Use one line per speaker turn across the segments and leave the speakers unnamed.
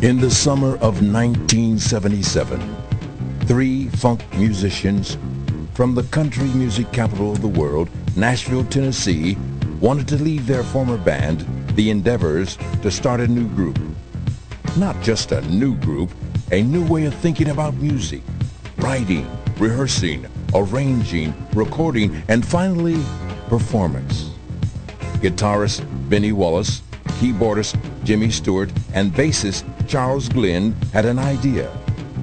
In the summer of 1977, three funk musicians from the country music capital of the world, Nashville, Tennessee, wanted to leave their former band, The Endeavors, to start a new group. Not just a new group, a new way of thinking about music, writing, rehearsing, arranging, recording, and finally, performance. Guitarist Benny Wallace, keyboardist Jimmy Stewart, and bassist Charles Glenn had an idea.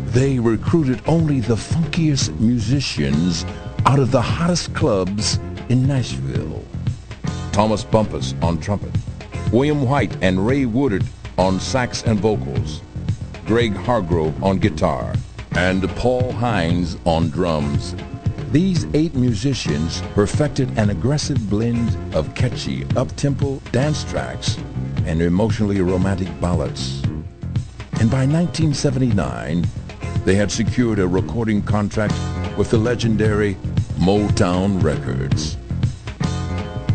They recruited only the funkiest musicians out of the hottest clubs in Nashville. Thomas Bumpus on trumpet, William White and Ray Woodard on sax and vocals, Greg Hargrove on guitar, and Paul Hines on drums. These 8 musicians perfected an aggressive blend of catchy, up-tempo dance tracks and emotionally romantic ballads. And by 1979, they had secured a recording contract with the legendary Motown Records.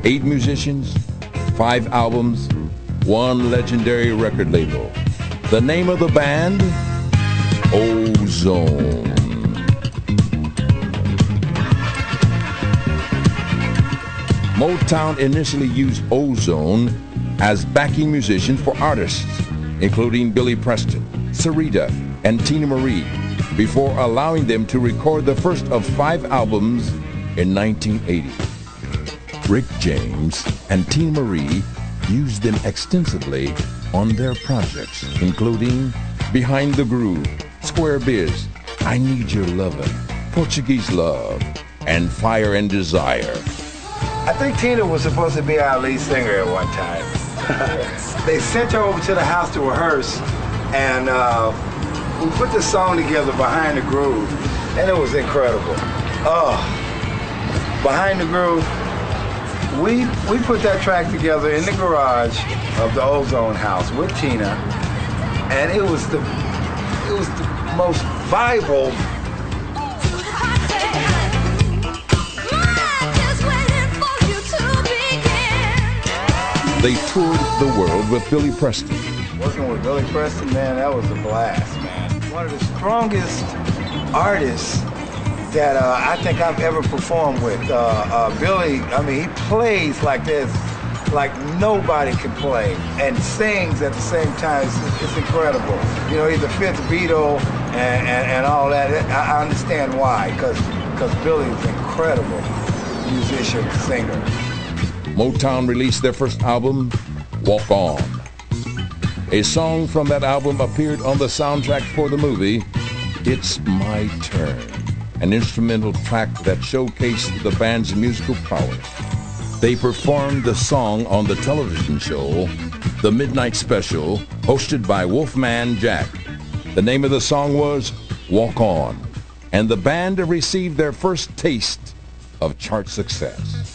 8 musicians, 5 albums, 1 legendary record label. The name of the band? Ozone. Motown initially used Ozone as backing musicians for artists, including Billy Preston, Sarita, and Tina Marie, before allowing them to record the first of 5 albums in 1980. Rick James and Tina Marie used them extensively on their projects, including Behind the Groove, Square Biz, I Need Your Lovin', Portuguese Love, and Fire and Desire.
I think Tina was supposed to be our lead singer at one time. They sent her over to the house to rehearse, and we put this song together, Behind the Groove, and it was incredible. Behind the Groove, we put that track together in the garage of the Ozone house with Tina, and it was the most viral.
They toured the world with Billy Preston.
Working with Billy Preston, man, that was a blast, man. One of the strongest artists that I think I've ever performed with. Billy, I mean, he plays like this, like nobody can play, and sings at the same time. It's incredible. You know, he's the 5th Beatle and all that. I understand why, because Billy is an incredible musician, singer.
Motown released their first album, Walk On. A song from that album appeared on the soundtrack for the movie, It's My Turn, an instrumental track that showcased the band's musical prowess. They performed the song on the television show, The Midnight Special, hosted by Wolfman Jack. The name of the song was Walk On, and the band received their first taste of chart success.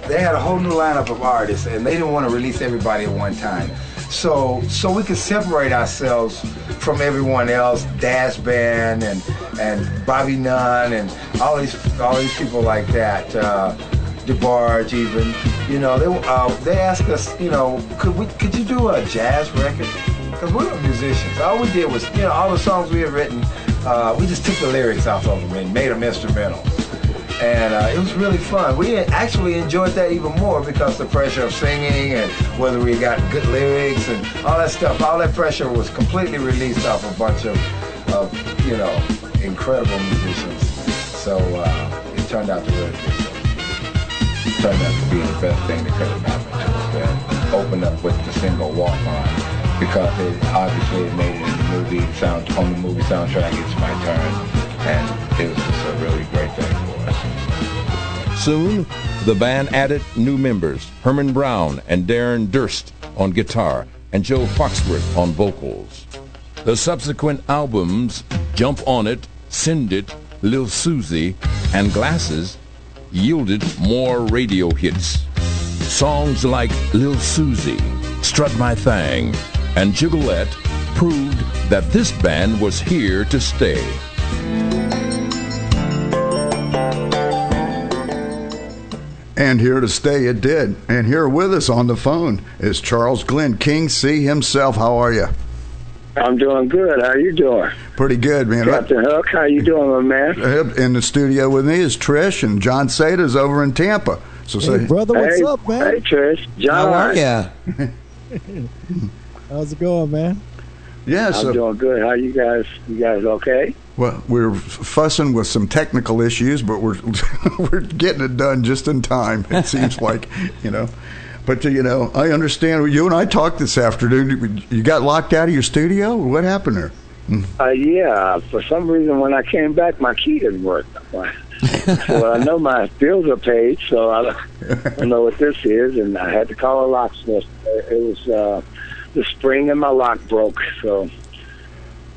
They had a whole new lineup of artists, and they didn't want to release everybody at one time. So we could separate ourselves from everyone else, Dash Band and Bobby Nunn and all these people like that, DeBarge even. You know, they asked us, you know, could you do a jazz record? Because we were musicians. All we did was, you know, all the songs we had written, we just took the lyrics off of them and made them instrumental. And it was really fun. We actually enjoyed that even more because the pressure of singing and whether we got good lyrics and all that stuff, all that pressure was completely released off a bunch of you know, incredible musicians. So it turned out to really be good. It turned out to be the best thing that could have happened to us. That opened up with the single Walk On, because it obviously made it in the movie on the movie soundtrack, It's My Turn, and it was just a really great thing for us.
Soon, the band added new members, Herman Brown and Darren Durst on guitar, and Joe Foxworth on vocals. The subsequent albums, Jump On It, Send It, Lil Susie, and Glasses, yielded more radio hits. Songs like Lil Susie, Strut My Thang, and Jigglette proved that this band was here to stay.
And here to stay it did. And here with us on the phone is Charles Glenn, King C himself. How are you?
I'm doing good. How you doing?
Pretty good, man.
Captain Hook, how you doing, my man?
In the studio with me is Trish, and John Sada's over in Tampa. So
hey, brother, what's up, man?
Hey, Trish. John.
How are ya?
How's it going, man?
Yeah,
I'm doing good. How you guys? You guys okay?
Well, we're fussing with some technical issues, but we're we're getting it done just in time. It seems like, you know. But I understand. You and I talked this afternoon. You got locked out of your studio. What happened there?
Yeah. For some reason, when I came back, my key didn't work. So I know my bills are paid, so I don't know what this is, and I had to call a locksmith. It was the spring in my lock broke, so.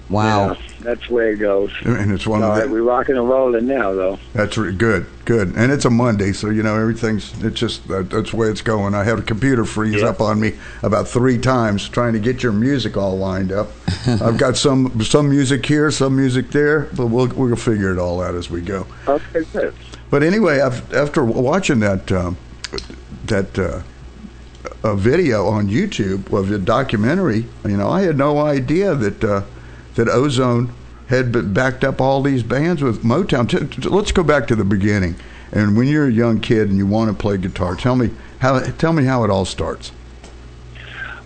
Wow.
Yeah, that's where it goes.
And it's one of the.
We're rocking and rolling now, though.
That's good. And it's a Monday, so it's just that's the way it's going. I had a computer freeze up on me about 3 times trying to get your music all lined up. I've got some music here, some music there, but we'll figure it all out as we go.
Okay, good.
But anyway, after watching that a video on YouTube of the documentary, I had no idea that Ozone had backed up all these bands with Motown. Let's go back to the beginning. And when you're a young kid and you want to play guitar, tell me how it all starts.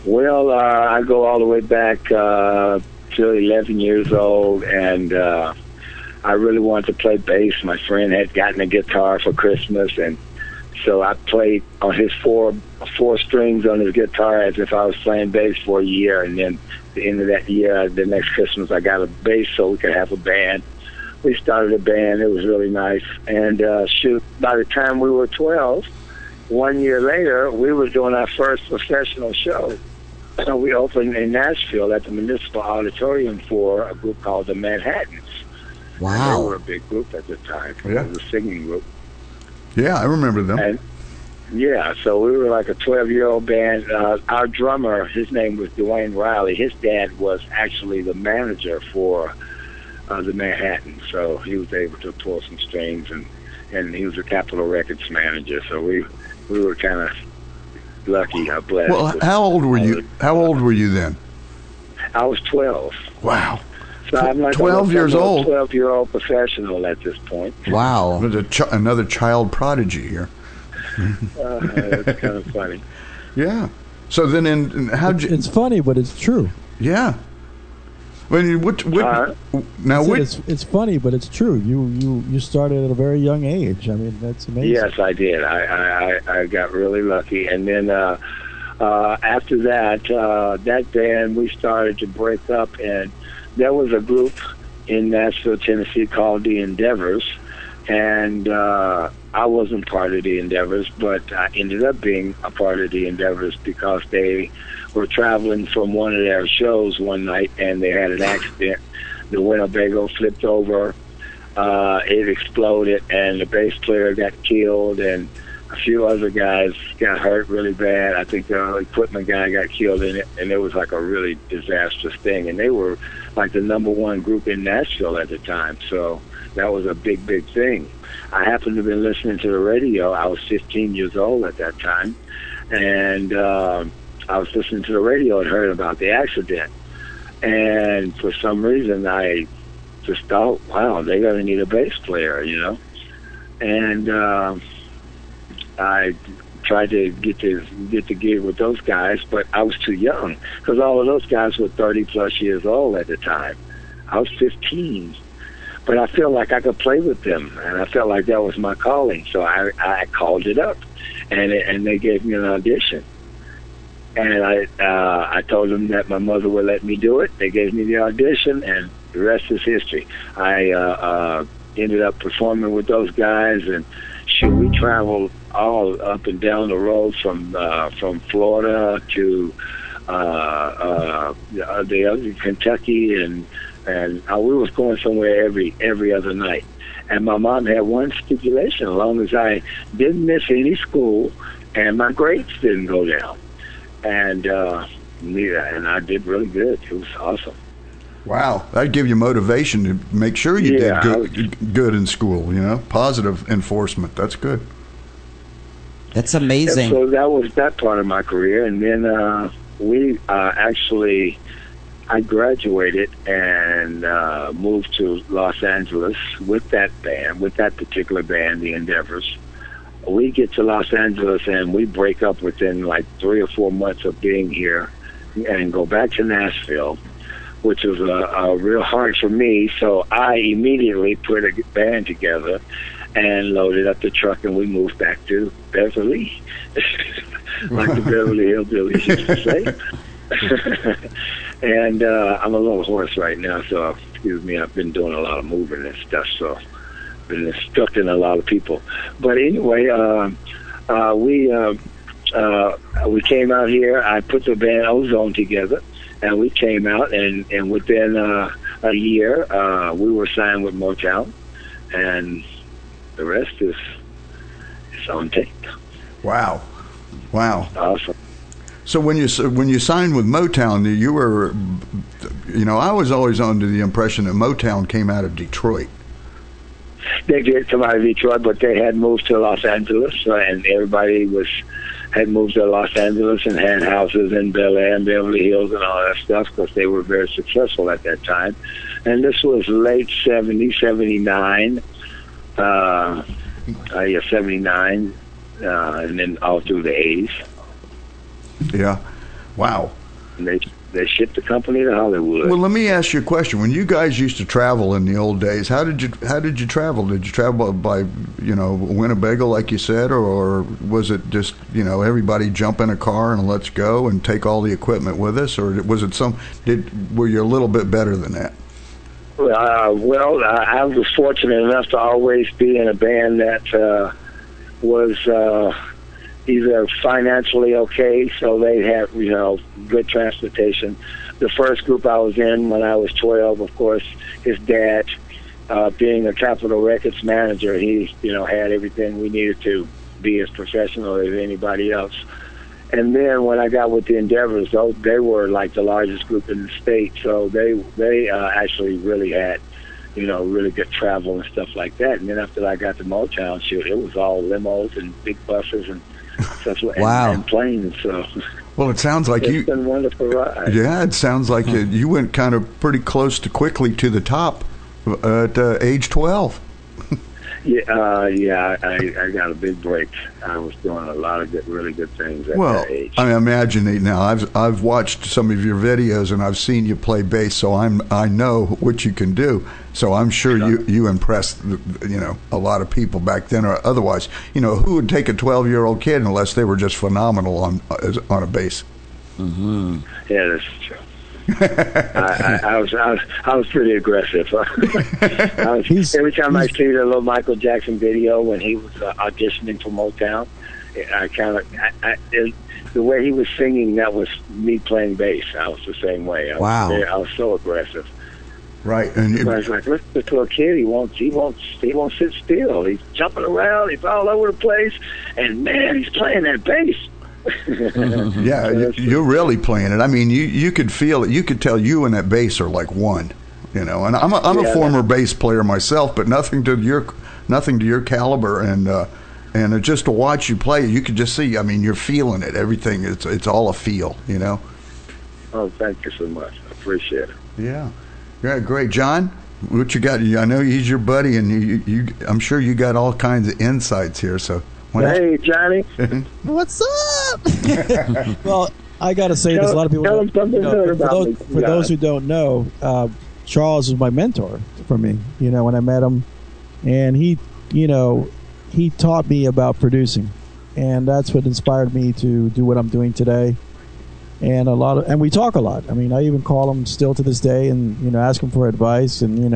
Well, I go all the way back to 11 years old, and I really wanted to play bass. My friend had gotten a guitar for Christmas, and so I played on his four strings on his guitar as if I was playing bass for a year, and then at the end of that year, the next Christmas, I got a bass so we could have a band. We started a band. It was really nice. And by the time we were 12, 1 year later, we were doing our first professional show. We opened in Nashville at the Municipal Auditorium for a group called the Manhattans.
Wow.
And they were a big group at the time.
Yeah.
It was a singing group.
Yeah, I remember them.
And yeah, so we were like a 12-year-old band. Our drummer, his name was Dwayne Riley. His dad was actually the manager for the Manhattan, so he was able to pull some strings, and he was a Capitol Records manager. So we were kind of lucky, blessed.
Well, how old were you? How old were you then?
I was 12.
Wow.
So I'm like
12 years old.
12-year-old professional at this point.
Wow.
Another child prodigy here.
It's kind of funny.
Yeah. So then, how'd you?
It's funny, but it's true.
Yeah.
It's funny, but it's true. You started at a very young age. I mean, that's amazing.
Yes, I did. I got really lucky, and then after that, that band we started to break up, and there was a group in Nashville, Tennessee called the Endeavors, and I wasn't part of the Endeavors, but I ended up being a part of the Endeavors because they were traveling from one of their shows one night, and they had an accident. The Winnebago flipped over, it exploded, and the bass player got killed, and a few other guys got hurt really bad. I think the equipment guy got killed in it, and it was like a really disastrous thing. And they were like the #1 group in Nashville at the time, so that was a big, big thing. I happened to have been listening to the radio. I was 15 years old at that time, and I was listening to the radio and heard about the accident. And for some reason, I just thought, wow, they're going to need a bass player, And I tried to get the gig with those guys, but I was too young because all of those guys were 30-plus years old at the time. I was 15. But I felt like I could play with them, and I felt like that was my calling. So I called it up, and they gave me an audition. And I told them that my mother would let me do it. They gave me the audition, and the rest is history. I ended up performing with those guys, and we traveled all up and down the road from Florida to the other Kentucky, and we was going somewhere every other night. And my mom had one stipulation: as long as I didn't miss any school and my grades didn't go down. And and I did really good. It was awesome.
Wow, that'd give you motivation to make sure you did good in school. Positive enforcement. That's good.
That's amazing.
So that was that part of my career, and then we actually I graduated and moved to Los Angeles with that band, with that particular band, the Endeavors. We get to Los Angeles and we break up within like 3 or 4 months of being here and go back to Nashville, which was real hard for me. So I immediately put a band together and loaded up the truck, and we moved back to Beverly, like the Beverly Hillbillies used to say. And I'm a little hoarse right now, so excuse me. I've been doing a lot of moving and stuff, so been instructing a lot of people. But anyway, we came out here. I put the band Ozone together, and we came out, and within a year, we were signed with Motown, and the rest is on tape.
Wow.
Awesome.
So when you signed with Motown, you were, I was always under the impression that Motown came out of Detroit.
They did come out of Detroit, but they had moved to Los Angeles, and everybody had moved to Los Angeles and had houses in Bel Air and Beverly Hills and all that stuff because they were very successful at that time. And this was late 70, 79, 79, and then all through the 80s.
Yeah. Wow.
And they shipped the company to Hollywood.
Well, let me ask you a question. When you guys used to travel in the old days, how did you travel? Did you travel by, Winnebago, like you said, or was it just, everybody jump in a car and let's go and take all the equipment with us, or was it were you a little bit better than that?
I was fortunate enough to always be in a band that was either financially okay, so they had, good transportation. The first group I was in when I was 12, of course, his dad, being a Capitol Records manager, he, had everything we needed to be as professional as anybody else. And then when I got with the Endeavors, they were like the largest group in the state, so they actually really had, really good travel and stuff like that. And then after I got to Motown, it was all limos and big buses and stuff, and planes. So,
well, it sounds like
it's been a wonderful ride.
Yeah, it sounds like you went kind of pretty close to quickly to the top at age 12.
I got a big break. I was doing a lot of really good things at that age.
I imagine that now. I've watched some of your videos and I've seen you play bass, so I know what you can do. So I'm sure you impressed a lot of people back then, or otherwise, who would take a 12-year-old kid unless they were just phenomenal on a bass?
Mm-hmm.
Yeah, that's true. I was pretty aggressive. Every time I see the little Michael Jackson video when he was auditioning for Motown, the way he was singing, that was me playing bass. I was the same way. I was so aggressive.
Right, and
I was like, listen to a kid. He won't sit still. He's jumping around. He's all over the place, and man, he's playing that bass.
Yeah, you're really playing it. I mean, you could feel it. You could tell you and that bass are like one. And I'm a former bass player myself, but nothing to your caliber. And just to watch you play, you could just see. I mean, you're feeling it. Everything. It's all a feel.
Oh, thank you so much. I appreciate it.
Yeah. Yeah, great, John. What you got? I know he's your buddy, and you I'm sure you got all kinds of insights here. So.
Hey, Johnny.
What's up? Well, I got to say this. A lot of people
tell him something good about me.
For those who don't know, Charles was my mentor for me, when I met him. And he taught me about producing. And that's what inspired me to do what I'm doing today. And we talk a lot. I mean, I even call him still to this day and, ask him for advice. And,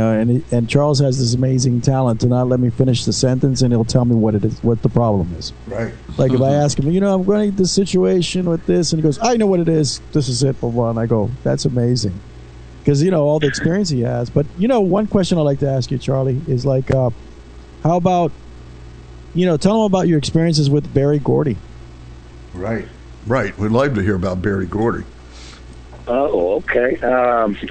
and Charles has this amazing talent to not let me finish the sentence, and he'll tell me what it is, what the problem is.
Right.
Like if I ask him, I'm running this situation with this, and he goes, I know what it is. This is it, blah, blah. And I go, that's amazing. Because, all the experience he has. But, one question I'd like to ask you, Charlie, is like, how about, tell him about your experiences with Berry Gordy.
Right. Right. We'd love to hear about Berry Gordy.
Oh, okay.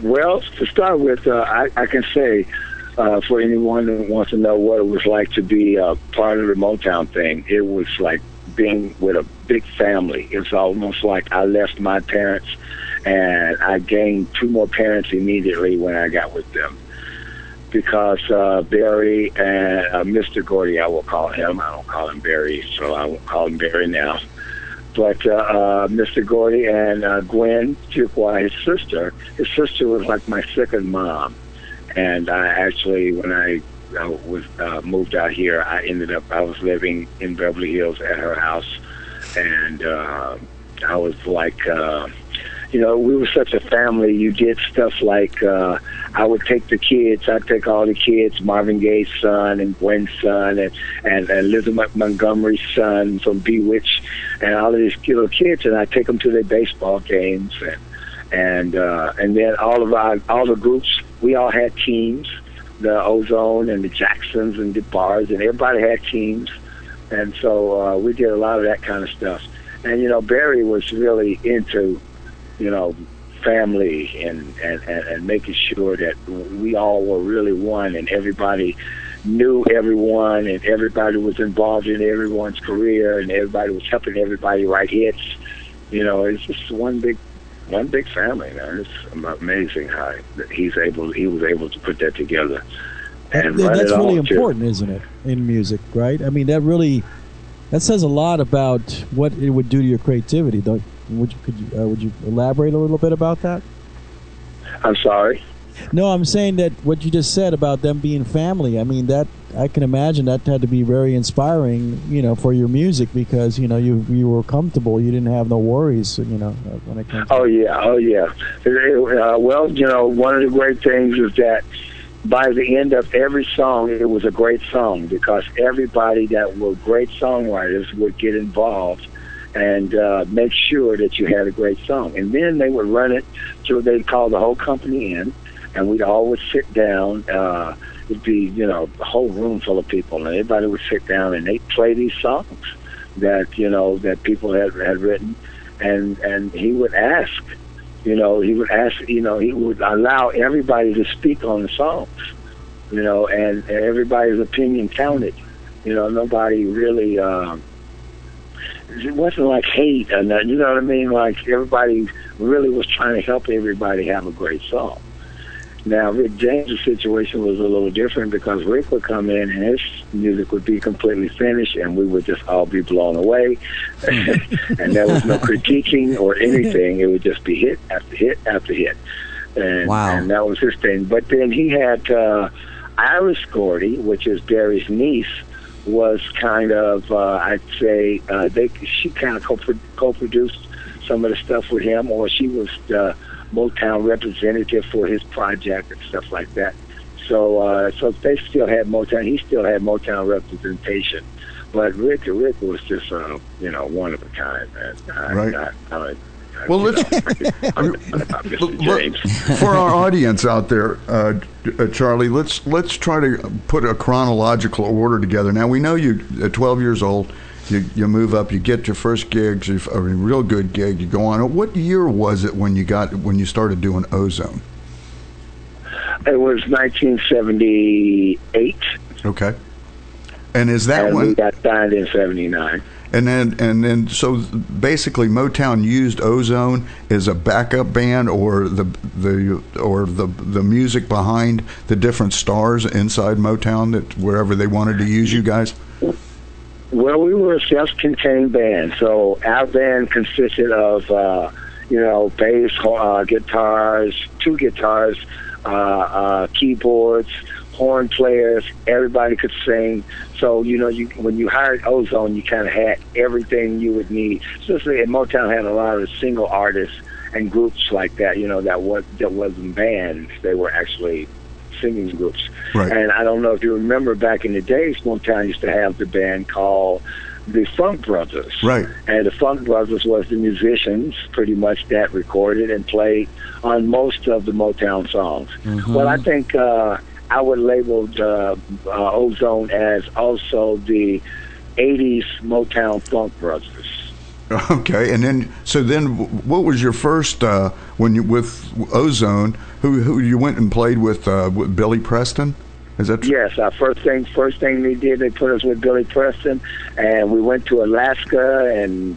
Well, to start with, I can say for anyone who wants to know what it was like to be part of the Motown thing, it was like being with a big family. It's almost like I left my parents and I gained 2 more parents immediately when I got with them. Because Barry and Mr. Gordy, I will call him. I don't call him Barry, so I won't call him Barry now. But Mr. Gordy and Gwen Fuqua, his sister was like my second mom. And I actually, when I was moved out here, I was living in Beverly Hills at her house, and I was like, we were such a family. You did stuff like I would take I'd take all the kids, Marvin Gaye's son and Gwen's son and Elizabeth Montgomery's son from Bewitched, and all of these little kids, and I'd take them to their baseball games, and then all the groups, we all had teams, the Ozone and the Jacksons and the Bars, and everybody had teams, and so we did a lot of that kind of stuff. And Barry was really into family and making sure that we all were really one, and everybody knew everyone, and everybody was involved in everyone's career, and everybody was helping everybody write hits. It's just one big family, man. It's amazing how he was able to put that together. And
that's really important, isn't it, in music, right? I mean, that says a lot about what it would do to your creativity. Would you elaborate a little bit about that?
I'm sorry?
No, I'm saying that what you just said about them being family, I mean, that I can imagine that had to be very inspiring, for your music, because, you were comfortable. You didn't have no worries, when it comes to...
Oh, yeah. Well, one of the great things is that by the end of every song, it was a great song, because everybody that were great songwriters would get involved and make sure that you had a great song. And then they would run it through, they'd call the whole company in, and we'd all would sit down. It'd be, a whole room full of people, and everybody would sit down and they'd play these songs that, that people had written. And he would ask, he would allow everybody to speak on the songs, and everybody's opinion counted. Nobody really, it wasn't like hate or nothing, you know what I mean? Like, everybody really was trying to help everybody have a great song. Now, Rick James' situation was a little different, because Rick would come in and his music would be completely finished, and we would just all be blown away. And there was no critiquing or anything. It would just be hit after hit after hit. And,
wow.
And that was his thing. But then he had Iris Gordy, which is Barry's niece, was kind of, I'd say, she kind of co-produced some of the stuff with him, or she was the Motown representative for his project and stuff like that. So they still had Motown. He still had Motown representation. But Rick was just, one of a kind, man.
Right. Let's for our audience out there, Charlie. Let's try to put a chronological order together. Now, we know you at 12 years old. You move up, you get your first gigs, a real good gig, you go on. What year was it when you started doing Ozone?
It was 1978.
Okay. And is that when
we got signed in 79?
And then basically Motown used Ozone as a backup band, or the music behind the different stars inside Motown, that wherever they wanted to use you guys.
Well, we were a self-contained band, so our band consisted of, bass, guitars, 2 guitars, keyboards, horn players. Everybody could sing. So, when you hired Ozone, you kind of had everything you would need. Especially, and Motown had a lot of single artists and groups like that, that wasn't bands. They were actually singing groups.
Right.
And I don't know if you remember, back in the days, Motown used to have the band called the Funk Brothers.
Right.
And the Funk Brothers was the musicians, pretty much, that recorded and played on most of the Motown songs. Mm-hmm. Well, I think I would label Ozone as also the 80s Motown Funk Brothers.
Okay, and then what was your first when you with Ozone? Who you went and played with Billy Preston? Is that true?
Yes, our first thing they did, they put us with Billy Preston, and we went to Alaska and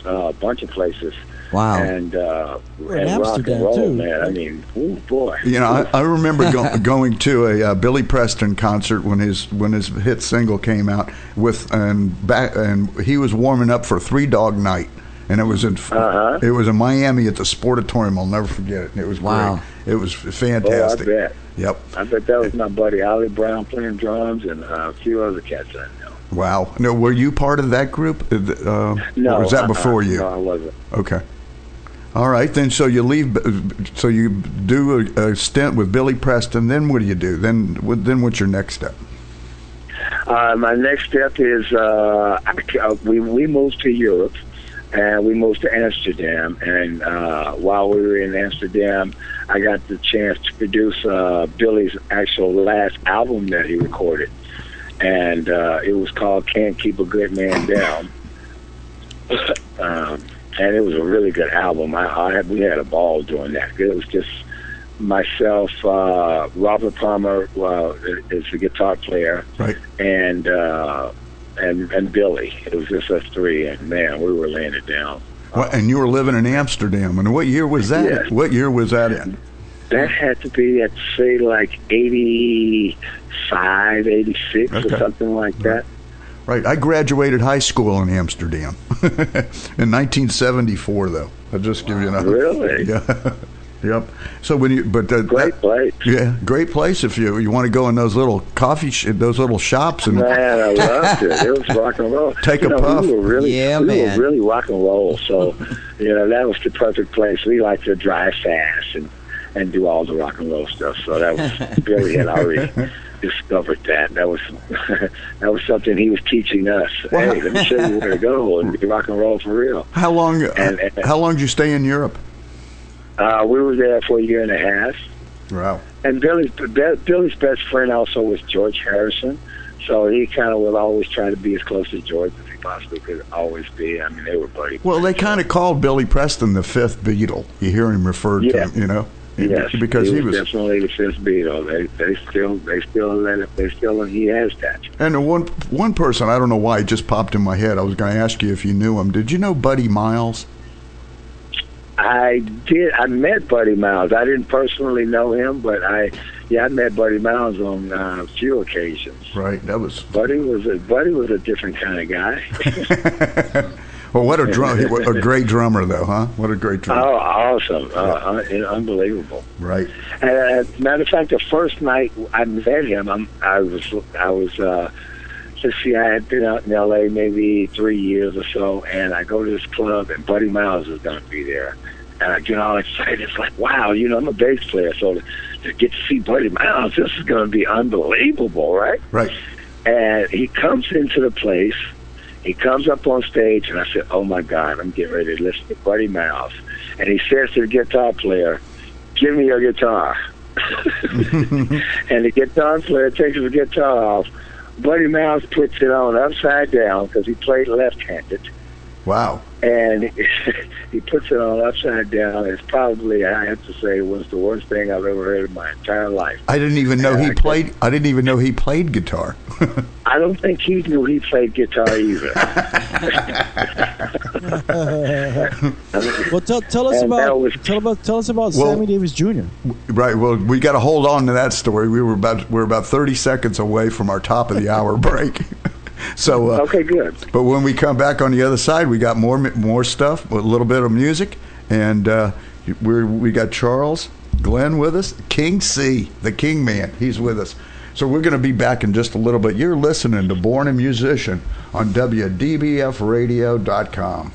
a bunch of places.
Wow.
And
in
rock and
Amsterdam,
roll,
too.
man. I mean, oh boy.
You know, I remember going to a Billy Preston concert when his hit single came out and he was warming up for Three Dog Night, and it was in Miami at the Sportatorium. I'll never forget it. It was
Wow.
great. It was fantastic.
Oh, I bet.
Yep.
I bet that was my buddy Ollie Brown playing drums and a few other cats I know.
Wow. No, were you part of that group?
No.
Or was that before you?
No, I wasn't.
Okay. All right, then. So you leave. So you do a stint with Billy Preston. Then what do you do? Then what's your next step?
My next step is we moved to Europe, and we moved to Amsterdam. And while we were in Amsterdam, I got the chance to produce Billy's actual last album that he recorded, and it was called "Can't Keep a Good Man Down." And it was a really good album. We had a ball doing that. It was just myself, Robert Palmer is the guitar player,
Right.
and Billy. It was just us three, and man, we were laying it down.
Well, and you were living in Amsterdam. And what year was that?
Yes.
What year was that in?
That had to be, I'd say, like 85, 86
Okay.
or something like that.
Right. I graduated high school in Amsterdam in 1974, though. I'll just give you another.
Really?
Yeah. Yep. So
Great place.
Yeah, great place if you want to go in those little those little shops and
Man, I loved it. It was rock and roll.
Take a puff.
We were really,
Yeah,
we
man.
were really rock and roll. So, that was the perfect place. We liked to drive fast and do all the rock and roll stuff. So that was Billy had already discovered that. That was something he was teaching us.
Well,
Hey, let me show you where to go and be rock and roll for real.
how long
And-
how long did you stay in Europe?
We were there for a year and a half.
Wow.
And Billy's best friend also was George Harrison, so he kind of will always try to be as close to George as he possibly could always be. I mean, they were buddies.
Well, they kind of called Billy Preston the fifth Beatle. You hear him referred to him,
Yes,
because he was
definitely the fifth Beatle. They still he has that.
And the one person, I don't know why, it just popped in my head. I was going to ask you if you knew him. Did you know Buddy Miles?
I did. I met Buddy Miles. I didn't personally know him, but I met Buddy Miles on a few occasions.
Right, that was.
Buddy was a different kind of guy.
Well, what a great drummer, though, huh? What a great drummer.
Oh, awesome! Unbelievable.
Right.
And as a matter of fact, the first night I met him, I was. Let's see, I had been out in L.A. maybe 3 years or so, and I go to this club, and Buddy Miles is going to be there. And I get all excited. It's like, wow, I'm a bass player, so to get to see Buddy Miles, this is going to be unbelievable, right?
Right.
And he comes into the place. He comes up on stage, and I said, oh, my God, I'm getting ready to listen to Buddy Miles. And he says to the guitar player, give me your guitar. And the guitar player takes his guitar off. Buddy Miles puts it on upside down because he played left-handed.
Wow.
And he puts it on upside down. It's probably, I have to say, was the worst thing I've ever heard in my entire life.
I didn't even know he played. I didn't even know he played guitar.
I don't think he knew he played guitar either.
Well, tell us about Sammy Davis Jr.
Right. Well, we got to hold on to that story. We're about 30 seconds away from our top of the hour break. So
okay, good.
But when we come back on the other side, we got more stuff, a little bit of music, and we got Charles Glenn with us, King C, the King Man. He's with us. So we're going to be back in just a little bit. You're listening to Born a Musician on WDBFradio.com.